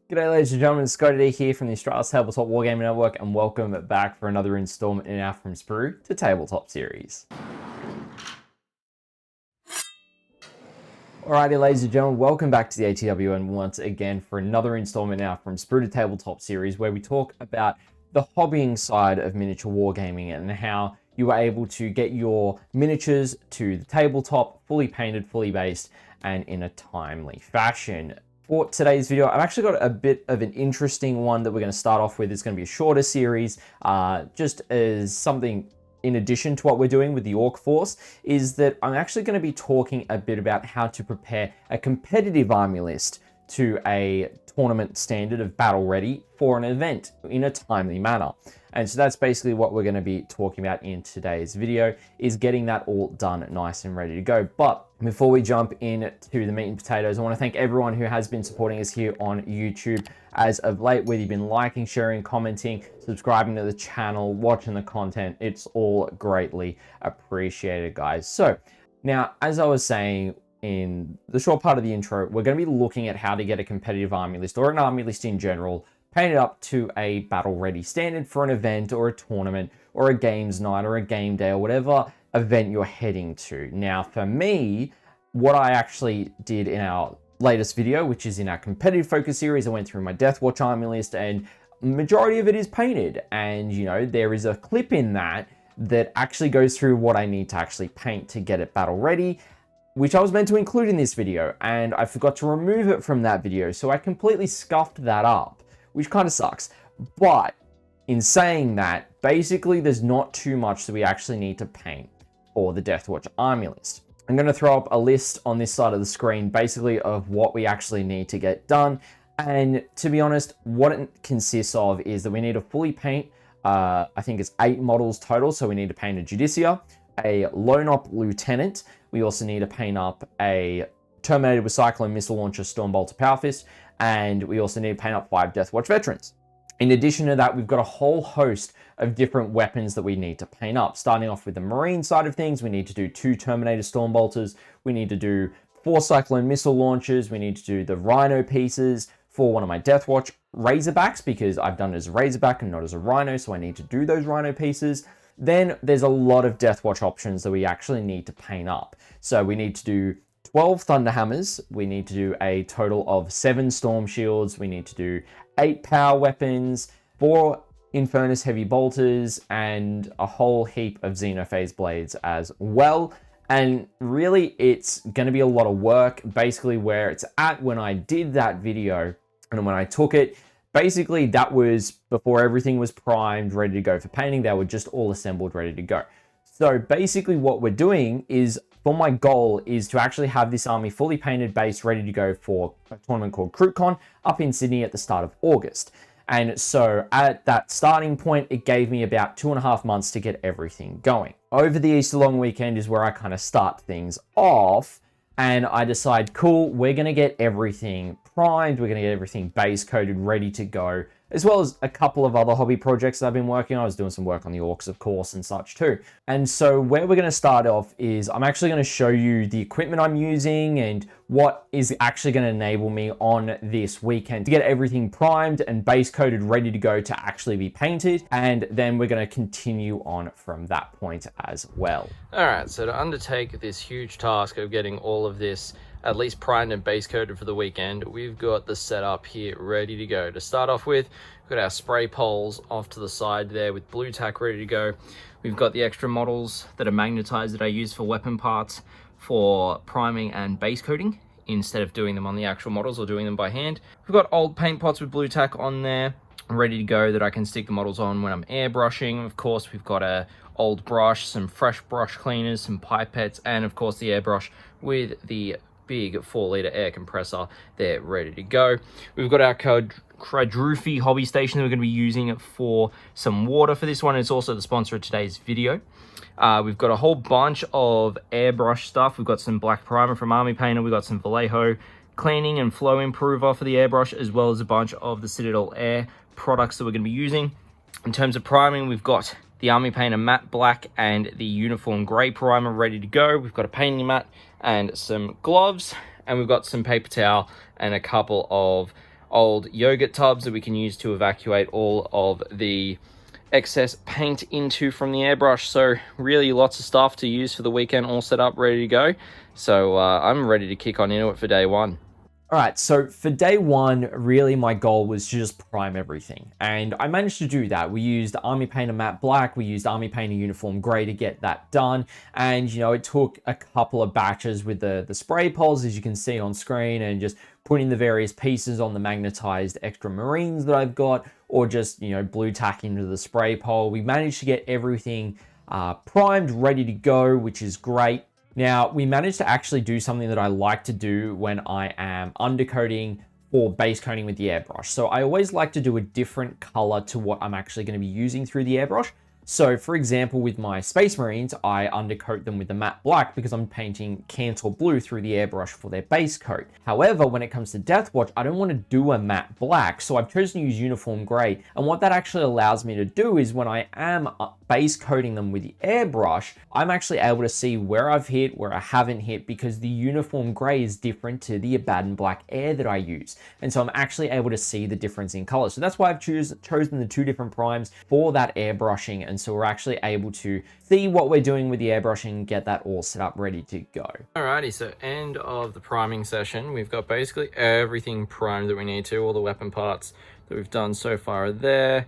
G'day ladies and gentlemen, ScottyD here from the Australia's Tabletop Wargaming Network, and welcome back for another installment in our From Sprue to Tabletop series. Alrighty ladies and gentlemen, welcome back to the ATWN once again for another installment in our From Sprue to Tabletop series, where we talk about the hobbying side of miniature wargaming and how you are able to get your miniatures to the tabletop fully painted, fully based, and in a timely fashion. For today's video, I've actually got a bit of an interesting one that we're going to start off with. It's going to be a shorter series, just as something in addition to what we're doing with the Orc Force, is that I'm actually going to be talking a bit about how to prepare a competitive army list to a tournament standard of battle ready for an event in a timely manner. And so that's basically what we're going to be talking about in today's video, is getting that all done nice and ready to go. But before we jump in to the meat and potatoes, I want to thank everyone who has been supporting us here on YouTube as of late, whether you've been liking, sharing, commenting, subscribing to the channel, watching the content. It's all greatly appreciated, guys. So now, as I was saying in the short part of the intro, we're going to be looking at how to get a competitive army list, or an army list in general, painted up to a battle ready standard for an event or a tournament or a games night or a game day or whatever event you're heading to. Now for me, what I actually did in our latest video, which is in our competitive focus series, I went through my Deathwatch army list, and majority of it is painted. And you know, there is a clip in that actually goes through what I need to actually paint to get it battle ready, which I was meant to include in this video, and I forgot to remove it from that video. So I completely scuffed that up, which kind of sucks. But in saying that, basically there's not too much that we actually need to paint for the Deathwatch army list. I'm going to throw up a list on this side of the screen, basically of what we actually need to get done. And to be honest, what it consists of is that we need to fully paint, I think it's 8 models total. So we need to paint a Judicia, a Lone Op Lieutenant. We also need to paint up a Terminator with Cyclone Missile Launcher, Stormbolter Power Fist, and we also need to paint up 5 Deathwatch veterans. In addition to that, we've got a whole host of different weapons that we need to paint up. Starting off with the Marine side of things, we need to do 2 Terminator Stormbolters, we need to do 4 Cyclone Missile Launchers, we need to do the Rhino pieces for one of my Deathwatch Razorbacks, because I've done it as a Razorback and not as a Rhino, so I need to do those Rhino pieces. Then there's a lot of Deathwatch options that we actually need to paint up. So we need to do 12 Thunderhammers, we need to do a total of 7 Storm Shields, we need to do 8 Power Weapons, 4 Infernus Heavy Bolters, and a whole heap of Xenophase Blades as well. And really, it's going to be a lot of work. Basically, where it's at when I did that video and when I took it, basically that was before everything was primed, ready to go for painting. They were just all assembled, ready to go. So basically what we're doing is, for my goal is to actually have this army fully painted, based, ready to go for a tournament called KrydCon up in Sydney at the start of August. And so at that starting point, it gave me about 2.5 months to get everything going. Over the Easter long weekend is where I kind of start things off, and I decide, cool, we're going to get everything primed, we're going to get everything base coated, ready to go, as well as a couple of other hobby projects that I've been working on. I was doing some work on the Orcs, of course, and such too. And so where we're going to start off is I'm actually going to show you the equipment I'm using and what is actually going to enable me on this weekend to get everything primed and base coated, ready to go to actually be painted. And then we're going to continue on from that point as well. All right, so to undertake this huge task of getting all of this at least primed and base coated for the weekend, we've got the setup here ready to go. To start off with, we've got our spray poles off to the side there with blue tack ready to go. We've got the extra models that are magnetized that I use for weapon parts for priming and base coating, instead of doing them on the actual models or doing them by hand. We've got old paint pots with blue tack on there ready to go that I can stick the models on when I'm airbrushing. Of course, we've got a old brush, some fresh brush cleaners, some pipettes, and of course the airbrush with the big 4-litre air compressor there ready to go. We've got our Krydrufi hobby station that we're going to be using for some water for this one. It's also the sponsor of today's video. We've got a whole bunch of airbrush stuff. We've got some black primer from Army Painter. We've got some Vallejo cleaning and flow improver for the airbrush, as well as a bunch of the Citadel Air products that we're going to be using. In terms of priming, we've got the Army Painter matte black and the uniform grey primer ready to go. We've got a painting mat and some gloves, and we've got some paper towel and a couple of old yogurt tubs that we can use to evacuate all of the excess paint into from the airbrush. So really lots of stuff to use for the weekend, all set up, ready to go. So I'm ready to kick on into it for day one. All right, so for day one, really my goal was to just prime everything. And I managed to do that. We used Army Painter Matte Black, we used Army Painter Uniform Grey to get that done. And, you know, it took a couple of batches with the spray poles, as you can see on screen, and just putting the various pieces on the magnetized extra marines that I've got, or just, you know, blue tack into the spray pole. We managed to get everything primed, ready to go, which is great. Now, we managed to actually do something that I like to do when I am undercoating or base coating with the airbrush. So I always like to do a different color to what I'm actually going to be using through the airbrush. So for example, with my Space Marines, I undercoat them with the matte black because I'm painting Cantor blue through the airbrush for their base coat. However, when it comes to Deathwatch, I don't want to do a matte black, so I've chosen to use uniform gray. And what that actually allows me to do is when I am base coating them with the airbrush, I'm actually able to see where I've hit, where I haven't hit, because the uniform gray is different to the Abaddon black air that I use. And so I'm actually able to see the difference in color. So that's why I've chosen the two different primes for that airbrushing. And so we're actually able to see what we're doing with the airbrushing and get that all set up ready to go. Alrighty, so end of the priming session. We've got basically everything primed that we need to, all the weapon parts that we've done so far there.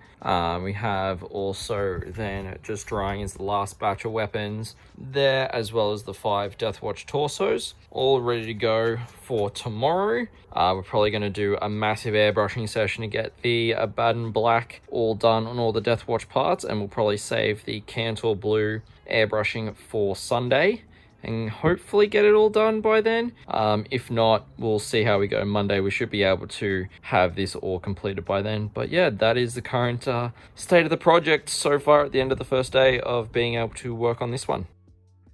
We have also then just drying is the last batch of weapons there, as well as the 5 Deathwatch torsos, all ready to go for tomorrow. We're probably going to do a massive airbrushing session to get the Abaddon black all done on all the Deathwatch parts, and we'll probably save the Cantor blue airbrushing for Sunday and hopefully get it all done by then. If not, we'll see how we go. Monday we should be able to have this all completed by then. But yeah, that is the current state of the project so far at the end of the first day of being able to work on this one.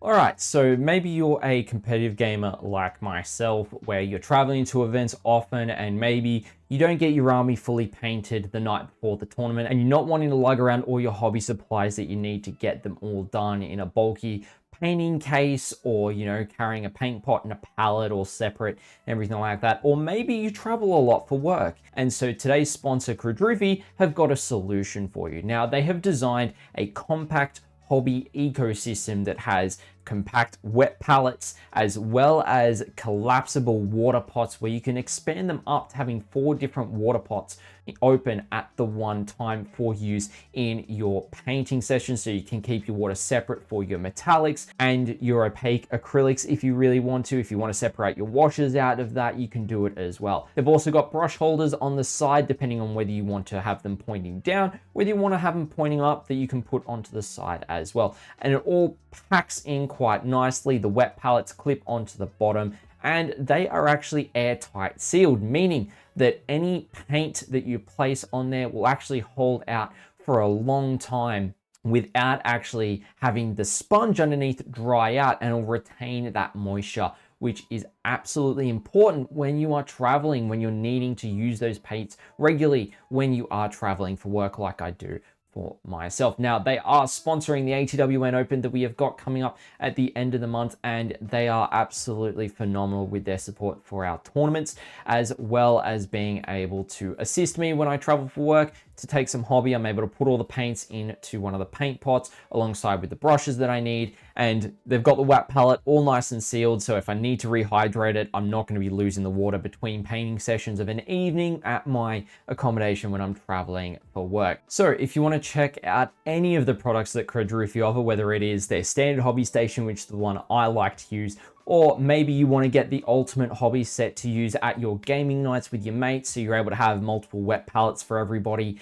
All right, so maybe you're a competitive gamer like myself, where you're traveling to events often and maybe you don't get your army fully painted the night before the tournament, and you're not wanting to lug around all your hobby supplies that you need to get them all done in a bulky painting case, or, you know, carrying a paint pot and a palette or separate, everything like that. Or maybe you travel a lot for work. And so today's sponsor, Krydrufi, have got a solution for you. Now, they have designed a compact hobby ecosystem that has compact wet pallets as well as collapsible water pots, where you can expand them up to having 4 different water pots open at the one time for use in your painting session. So you can keep your water separate for your metallics and your opaque acrylics if you really want to. If you want to separate your washes out of that, you can do it as well. They've also got brush holders on the side, depending on whether you want to have them pointing down, whether you want to have them pointing up, that you can put onto the side as well. And it all packs in quite nicely. The wet pallets clip onto the bottom, and they are actually airtight sealed, meaning that any paint that you place on there will actually hold out for a long time without actually having the sponge underneath dry out, and it'll retain that moisture, which is absolutely important when you are traveling, when you're needing to use those paints regularly when you are traveling for work like I do for myself. Now, they are sponsoring the ATWN Open that we have got coming up at the end of the month, and they are absolutely phenomenal with their support for our tournaments, as well as being able to assist me when I travel for work to take some hobby. I'm able to put all the paints into one of the paint pots alongside with the brushes that I need, and they've got the wet palette all nice and sealed, so if I need to rehydrate it, I'm not going to be losing the water between painting sessions of an evening at my accommodation when I'm traveling for work. So if you want to check out any of the products that Krydrufi offer, whether it is their standard hobby station, which is the one I like to use, or maybe you want to get the ultimate hobby set to use at your gaming nights with your mates, so you're able to have multiple wet palettes for everybody.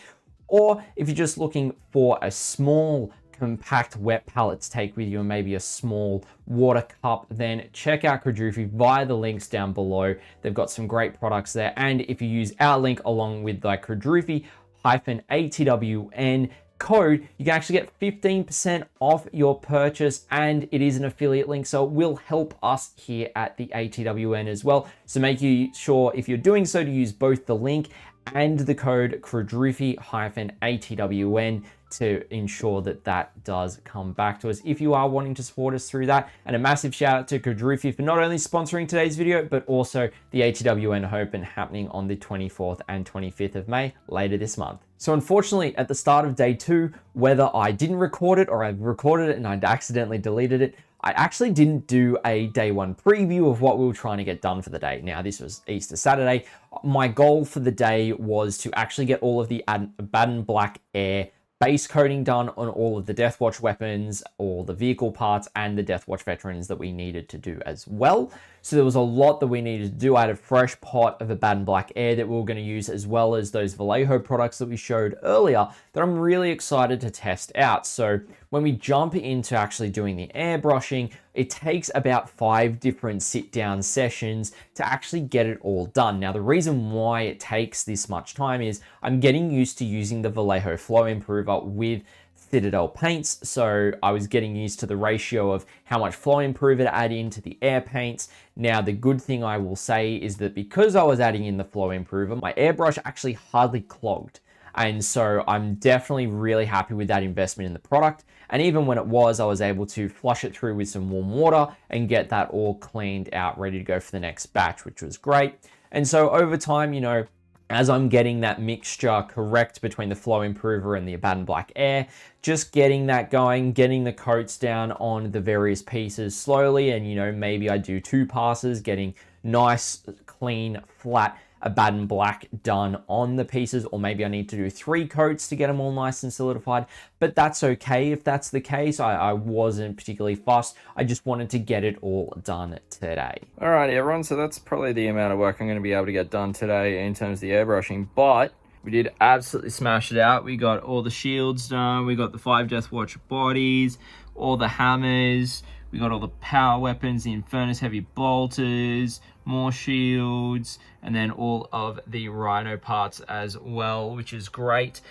Or if you're just looking for a small compact wet palette to take with you, and maybe a small water cup, then check out Krydrufi via the links down below. They've got some great products there. And if you use our link along with the Krydrufi-ATWN code, you can actually get 15% off your purchase, and it is an affiliate link, so it will help us here at the ATWN as well. So make sure, if you're doing so, to use both the link and the code Krydrufi-ATWN to ensure that that does come back to us if you are wanting to support us through that. And a massive shout out to Krydrufi for not only sponsoring today's video, but also the ATWN Open happening on the 24th and 25th of May later this month. So unfortunately, at the start of day 2, whether I didn't record it or I recorded it and I'd accidentally deleted it, I actually didn't do a day 1 preview of what we were trying to get done for the day. Now, this was Easter Saturday. My goal for the day was to actually get all of the Baden Black Air base coating done on all of the Deathwatch weapons, all the vehicle parts, and the Deathwatch veterans that we needed to do as well. So there was a lot that we needed to do. I had a fresh pot of a Baden Black Air that we were going to use, as well as those Vallejo products that we showed earlier that I'm really excited to test out. So when we jump into actually doing the airbrushing, it takes about 5 different sit-down sessions to actually get it all done. Now, the reason why it takes this much time is I'm getting used to using the Vallejo Flow Improver with Citadel paints, so I was getting used to the ratio of how much flow improver to add into the air paints. Now, the good thing I will say is that because I was adding in the flow improver, my airbrush actually hardly clogged. And so I'm definitely really happy with that investment in the product. And even when it was, I was able to flush it through with some warm water and get that all cleaned out, ready to go for the next batch, which was great. And so over time, you know, as I'm getting that mixture correct between the flow improver and the Baden Black Air, just getting that going, getting the coats down on the various pieces slowly. And, you know, maybe I do 2 passes, getting nice, clean, flat Baden Black done on the pieces, or maybe I need to do 3 coats to get them all nice and solidified, but that's okay if that's the case. I wasn't particularly fussed. I just wanted to get it all done today. Alright everyone, so that's probably the amount of work I'm going to be able to get done today in terms of the airbrushing, but we did absolutely smash it out. We got all the shields done, we got the 5 Deathwatch bodies, all the hammers, we got all the power weapons, the Infernus heavy bolters, more shields, and then all of the Rhino parts as well, which is great.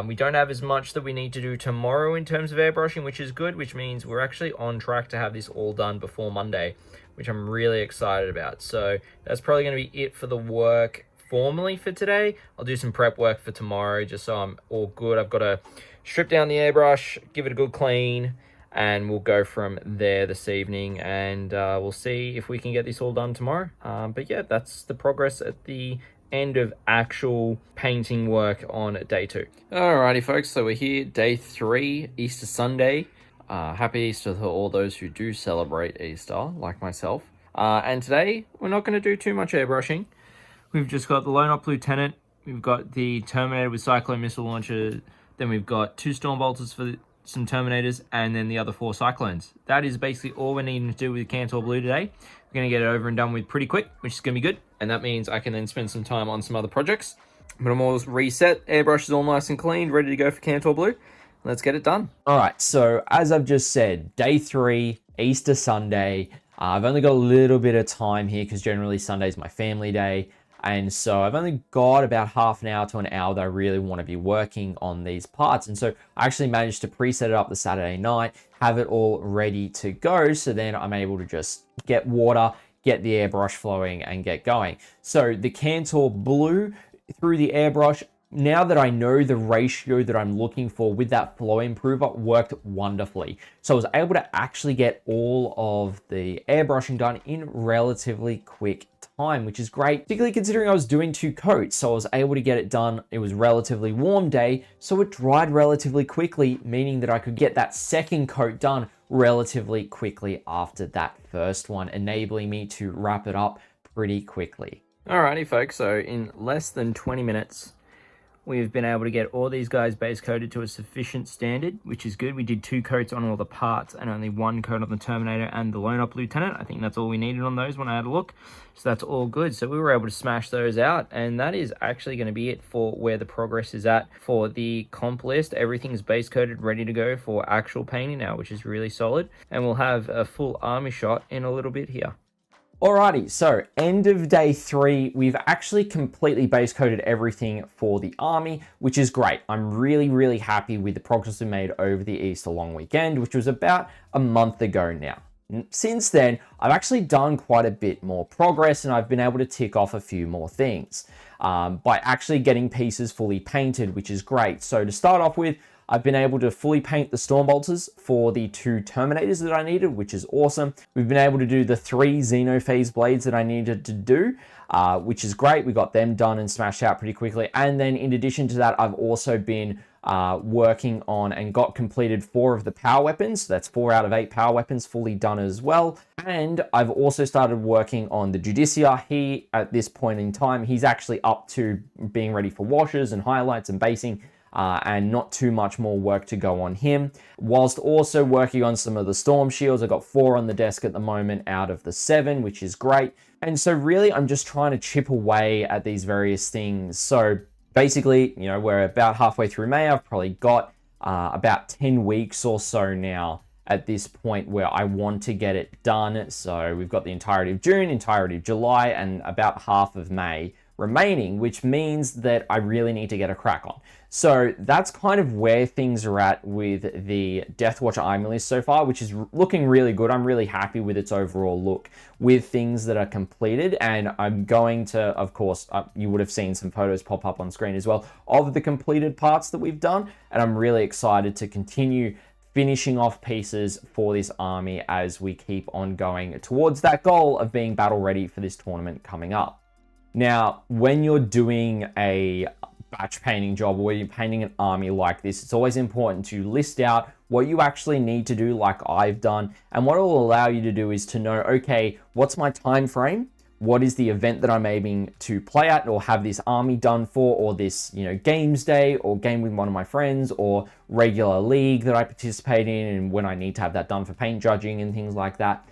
We don't have as much that we need to do tomorrow in terms of airbrushing, which is good, which means we're actually on track to have this all done before Monday, which I'm really excited about. So that's probably going to be it for the work formally for today. I'll do some prep work for tomorrow just so I'm all good. I've got to strip down the airbrush, give it a good clean, and we'll go from there this evening, and we'll see if we can get this all done tomorrow. But yeah, that's the progress at the end of actual painting work on day 2. Alrighty folks, so we're here, day 3, Easter Sunday. Happy Easter to all those who do celebrate Easter, like myself. And today, we're not going to do too much airbrushing. We've just got the Lone Op Lieutenant, we've got the Terminator with Cyclone Missile Launcher, then we've got 2 Storm Bolters for some Terminators, and then the other 4 Cyclones. That is basically all we're needing to do with Cantor Blue today. We're going to get it over and done with pretty quick, which is going to be good, and that means I can then spend some time on some other projects. But I'm all reset, airbrush is all nice and clean, ready to go for Cantor Blue. Let's get it done. Alright, so as I've just said, day 3, Easter Sunday. I've only got a little bit of time here because generally Sunday's my family day. And so I've only got about half an hour to an hour that I really want to be working on these parts. And so I actually managed to preset it up the Saturday night, have it all ready to go. So then I'm able to just get water, get the airbrush flowing, and get going. So the Cantor Blue through the airbrush, now that I know the ratio that I'm looking for with that flow improver, worked wonderfully. So I was able to actually get all of the airbrushing done in relatively quick time, which is great, particularly considering I was doing 2 coats. So I was able to get it done. It was a relatively warm day, so it dried relatively quickly, meaning that I could get that second coat done relatively quickly after that first one, enabling me to wrap it up pretty quickly. Alrighty folks, so in less than 20 minutes, we've been able to get all these guys base coated to a sufficient standard, which is good. We did 2 coats on all the parts and only 1 coat on the Terminator and the Lone Op Lieutenant. I think that's all we needed on those when I had a look. So that's all good. So we were able to smash those out, and that is actually going to be it for where the progress is at for the comp list. Everything's base coated, ready to go for actual painting now, which is really solid. And we'll have a full army shot in a little bit here. Alrighty, so end of day 3, we've actually completely base coated everything for the army, which is great. I'm really happy with the progress we made over the Easter long weekend, which was about a month ago now. Since then, I've actually done quite a bit more progress, and I've been able to tick off a few more things by actually getting pieces fully painted, which is great. So to start off with, I've been able to fully paint the storm bolters for the 2 terminators that I needed, which is awesome. We've been able to do the 3 xenophase blades that I needed to do, which is great. We got them done and smashed out pretty quickly. And then in addition to that, I've also been working on and got completed 4 of the power weapons. So that's 4 out of 8 power weapons fully done as well. And I've also started working on the Judiciar. He, at this point in time, he's actually up to being ready for washes and highlights and basing, and not too much more work to go on him. Whilst also working on some of the storm shields. I've got 4 on the desk at the moment out of the 7, which is great. And so really, I'm just trying to chip away at these various things. So basically, you know, we're about halfway through May. I've probably got about 10 weeks or so now at this point where I want to get it done. So we've got the entirety of June, entirety of July, and about half of May remaining, which means that I really need to get a crack on. So that's kind of where things are at with the Deathwatch army list so far, which is looking really good. I'm really happy with its overall look with things that are completed. And I'm going to, of course, you would have seen some photos pop up on screen as well of the completed parts that we've done. And I'm really excited to continue finishing off pieces for this army as we keep on going towards that goal of being battle ready for this tournament coming up. Now, when you're doing a batch painting job or you're painting an army like this, it's always important to list out what you actually need to do, like I've done. And what it will allow you to do is to know, okay, what's my time frame? What is the event that I'm aiming to play at or have this army done for, or this, you know, games day or game with one of my friends or regular league that I participate in, and when I need to have that done for paint judging and things like that.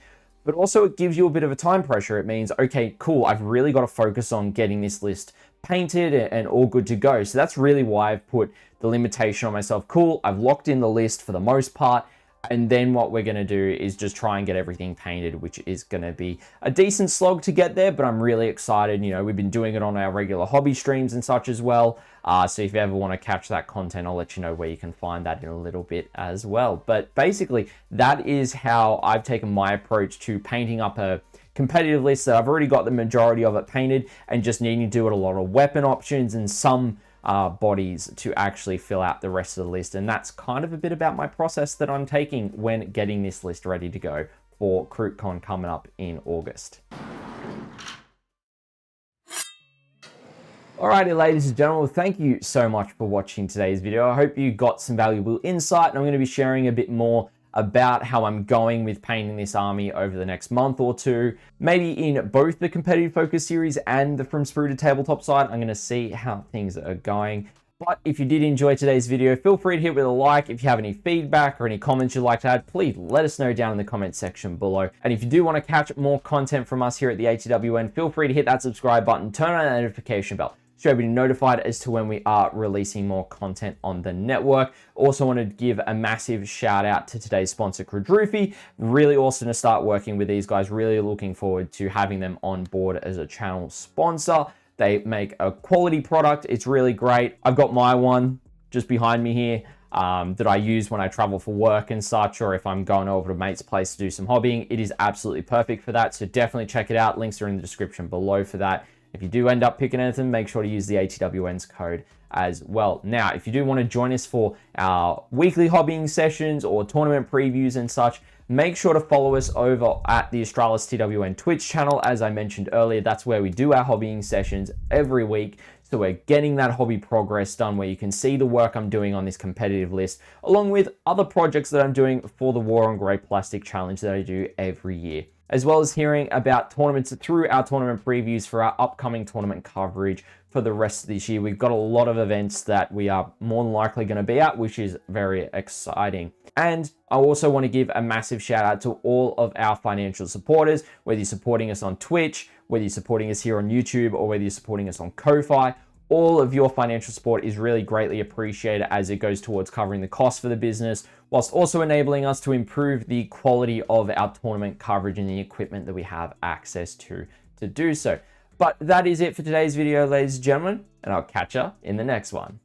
But also it gives you a bit of a time pressure. It means, okay, cool, I've really got to focus on getting this list painted and all good to go. So that's really why I've put the limitation on myself. Cool, I've locked in the list for the most part. And then what we're going to do is just try and get everything painted, which is going to be a decent slog to get there. But I'm really excited. You know, we've been doing it on our regular hobby streams and such as well. So if you ever want to catch that content, I'll let you know where you can find that in a little bit as well. But basically, that is how I've taken my approach to painting up a competitive list that I've already got the majority of it painted and just needing to do it a lot of weapon options and some bodies to actually fill out the rest of the list. And that's kind of a bit about my process that I'm taking when getting this list ready to go for CrewCon coming up in August. Alrighty, ladies and gentlemen, well, thank you so much for watching today's video. I hope you got some valuable insight, and I'm going to be sharing a bit more about how I'm going with painting this army over the next month or two. Maybe in both the competitive focus series and the From Sprue to Tabletop side, I'm going to see how things are going. But if you did enjoy today's video, feel free to hit with a like. If you have any feedback or any comments you'd like to add, please let us know down in the comment section below. And if you do want to catch more content from us here at the ATWN, feel free to hit that subscribe button, turn on that notification bell, so you'll be notified as to when we are releasing more content on the network. Also want to give a massive shout out to today's sponsor, Krydrufi. Really awesome to start working with these guys. Really looking forward to having them on board as a channel sponsor. They make a quality product. It's really great. I've got my one just behind me here that I use when I travel for work and such, or if I'm going over to a mate's place to do some hobbying. It is absolutely perfect for that. So definitely check it out. Links are in the description below for that. If you do end up picking anything, make sure to use the ATWN's code as well. Now, if you do want to join us for our weekly hobbying sessions or tournament previews and such, make sure to follow us over at the Australis TWN Twitch channel. As I mentioned earlier, that's where we do our hobbying sessions every week. So we're getting that hobby progress done, where you can see the work I'm doing on this competitive list, along with other projects that I'm doing for the War on Grey Plastic Challenge that I do every year, as well as hearing about tournaments through our tournament previews for our upcoming tournament coverage for the rest of this year. We've got a lot of events that we are more than likely going to be at, which is very exciting. And I also want to give a massive shout out to all of our financial supporters, whether you're supporting us on Twitch, whether you're supporting us here on YouTube, or whether you're supporting us on Ko-Fi. All of your financial support is really greatly appreciated, as it goes towards covering the cost for the business, whilst also enabling us to improve the quality of our tournament coverage and the equipment that we have access to do so. But that is it for today's video, ladies and gentlemen, and I'll catch you in the next one.